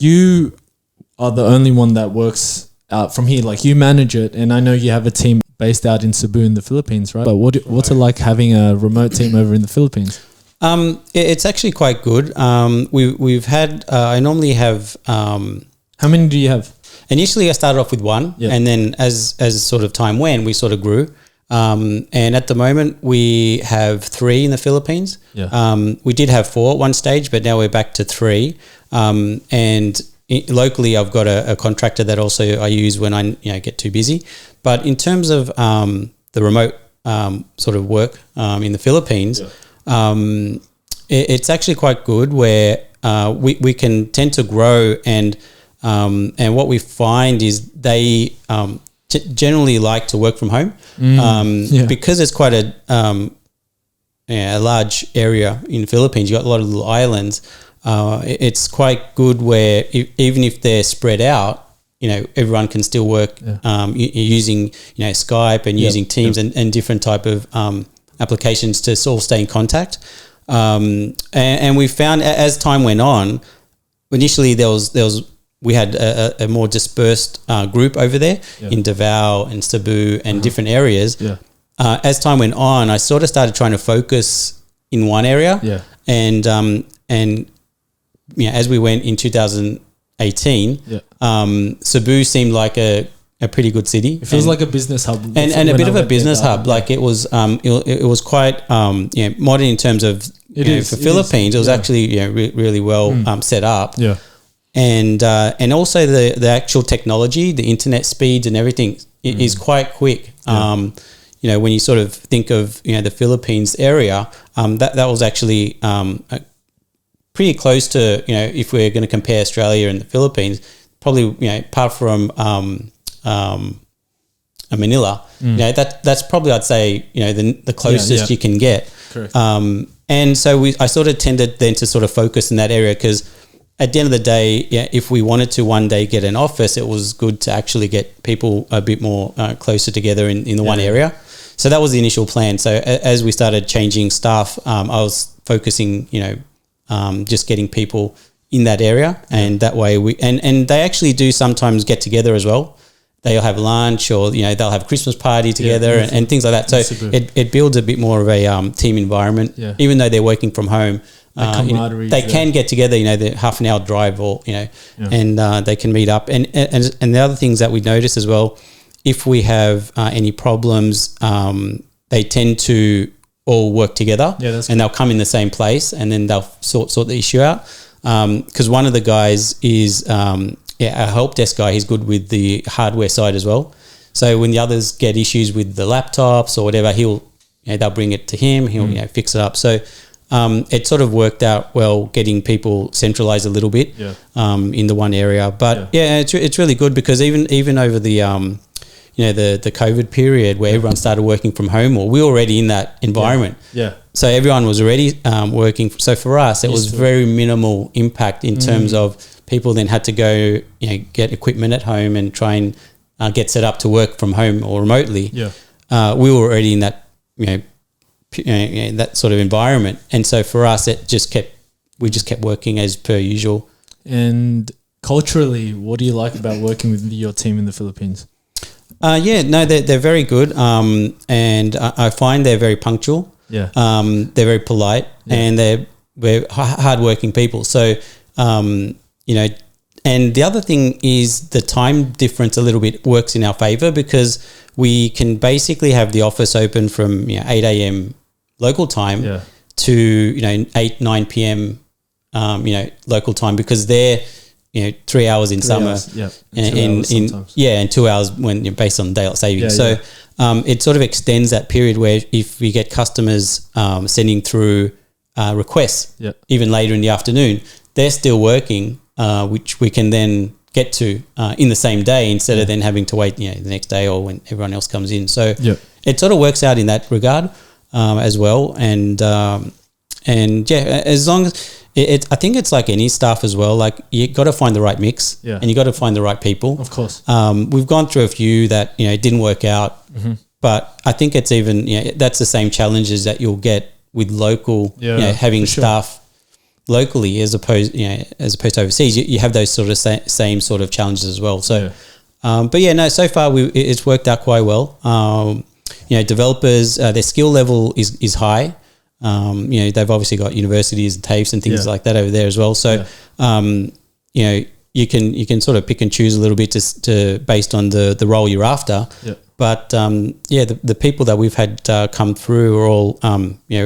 you are the only one that works out from here. Like you manage it, and I know you have a team based out in Cebu in the Philippines, right? But what's it like having a remote team over in the Philippines? It's actually quite good. We've had. I normally have. How many do you have? Initially, I started off with one, and then as sort of time went, we sort of grew. And at the moment, we have 3 in the Philippines. Yeah. We did have 4 at one stage, but now we're back to 3. And locally, I've got a contractor that also I use when I get too busy. But in terms of the remote sort of work in the Philippines, it's actually quite good where we can tend to grow and what we find is they generally like to work from home because it's quite a large area in the Philippines. You got a lot of little islands. It's quite good where even if they're spread out, everyone can still work using Skype and using Teams and different type of applications to all stay in contact. And we found as time went on, initially we had a more dispersed group over there in Davao and Cebu and different areas. Yeah. As time went on, I sort of started trying to focus in one area. Yeah. And as we went in 2018, Cebu seemed like a pretty good city. It feels like a business hub, and a bit of a business hub. Like it was quite modern in terms of for Philippines. It was actually really well set up. Yeah. And also the actual technology, the internet speeds and everything is quite quick. When you sort of think of the Philippines area, that was actually pretty close to if we're going to compare Australia and the Philippines, probably apart from Manila, that's probably I'd say the closest you can get. Correct. And so I sort of tended then to sort of focus in that area because at the end of the day, if we wanted to one day get an office, it was good to actually get people a bit more closer together in the one area. So that was the initial plan. So as we started changing staff, I was focusing, just getting people in that area, and that way and they actually do sometimes get together as well. They'll have lunch or they'll have a Christmas party together and things like that. So it builds a bit more of a team environment, even though they're working from home. They can get together, the half an hour drive or, and they can meet up. And the other things that we notice as well, if we have any problems, they tend to all work together and they'll come in the same place and then they'll sort the issue out. Because one of the guys is a help desk guy. He's good with the hardware side as well. So when the others get issues with the laptops or whatever, they'll bring it to him. He'll fix it up. So it sort of worked out well, getting people centralized a little bit in the one area. But it's really good because even over the the COVID period where everyone started working from home, or we were already in that environment. Yeah. So everyone was already working. So for us, it was very minimal impact in terms of people then had to go get equipment at home and try and get set up to work from home or remotely. Yeah. We were already in that that sort of environment, and so for us we just kept working as per usual. And culturally, what do you like about working with your team in the Philippines? They're very good, and I find they're very punctual. Yeah, they're very polite, and we're hardworking people. So and the other thing is the time difference a little bit works in our favor because we can basically have the office open from 8 a.m. local time to 8-9 p.m. Local time because they're 3 hours in summer, and 2 hours when based on daylight savings. It sort of extends that period where if we get customers sending through requests even later in the afternoon, they're still working, which we can then get to in the same day instead of then having to wait the next day or when everyone else comes in. So it sort of works out in that regard as well. And as long as I think it's like any staff as well. Like you got to find the right mix, and you got to find the right people. Of course, we've gone through a few that didn't work out, but I think it's even that's the same challenges that you'll get with local having staff locally as opposed to overseas, you have those sort of same sort of challenges as well. So, so far it's worked out quite well. Developers, their skill level is high. They've obviously got universities and TAFEs and things like that over there as well. So, you can sort of pick and choose a little bit to based on the role you're after. Yeah. But the people that we've had come through are all